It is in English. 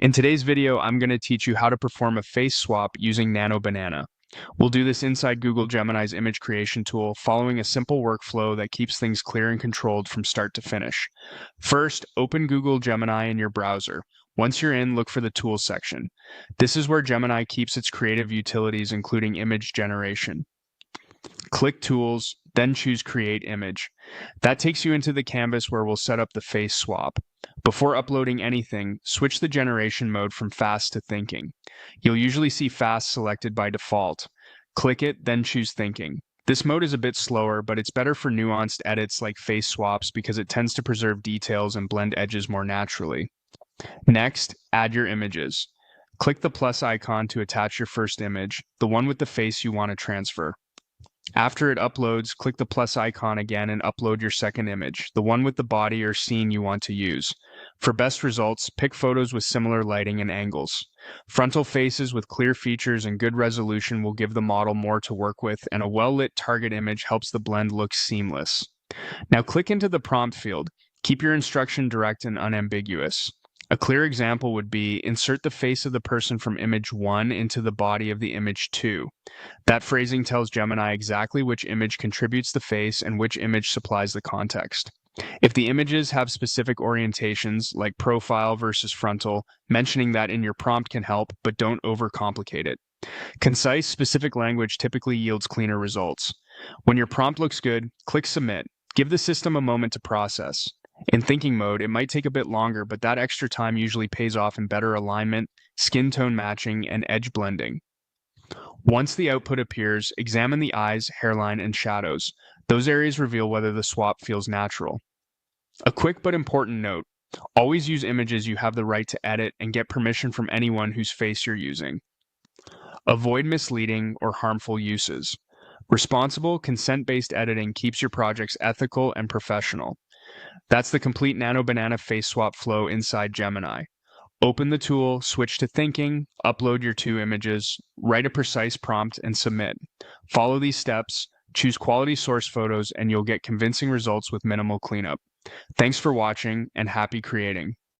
In today's video, I'm going to teach you how to perform a face swap using Nano. We'll do this inside Google Gemini's image creation tool, following a simple workflow that keeps things clear and controlled from start to finish. First, open Google Gemini in your browser. Once you're in, look for the Tools section. This is where Gemini keeps its creative utilities, including image generation. Click Tools, then choose Create Image. That takes you into the canvas where we'll set up the face swap. Before uploading anything, switch the generation mode from fast to thinking. You'll usually see fast selected by default. Click it, then choose thinking. This mode is a bit slower, but it's better for nuanced edits like face swaps because it tends to preserve details and blend edges more naturally. Next, add your images. Click the plus icon to attach your first image, the one with the face you want to transfer. After it uploads, click the plus icon again and upload your second image, the one with the body or scene you want to use. For best results, pick photos with similar lighting and angles. Frontal faces with clear features and good resolution will give the model more to work with, and a well-lit target image helps the blend look seamless. Now click into the prompt field. Keep your instruction direct and unambiguous. A clear example would be, insert the face of the person from image 1 into the body of the image 2. That phrasing tells Gemini exactly which image contributes the face and which image supplies the context. If the images have specific orientations, like profile versus frontal, mentioning that in your prompt can help, but don't overcomplicate it. Concise, specific language typically yields cleaner results. When your prompt looks good, click Submit. Give the system a moment to process. In thinking mode, it might take a bit longer, but that extra time usually pays off in better alignment, skin tone matching, and edge blending. Once the output appears, examine the eyes, hairline, and shadows. Those areas reveal whether the swap feels natural. A quick but important note: always use images you have the right to edit and get permission from anyone whose face you're using. Avoid misleading or harmful uses. Responsible, consent-based editing keeps your projects ethical and professional. That's the complete Nano face swap flow inside Gemini. Open the tool, switch to thinking, upload your 2 images, write a precise prompt, and submit. Follow these steps, choose quality source photos, and you'll get convincing results with minimal cleanup. Thanks for watching, and happy creating.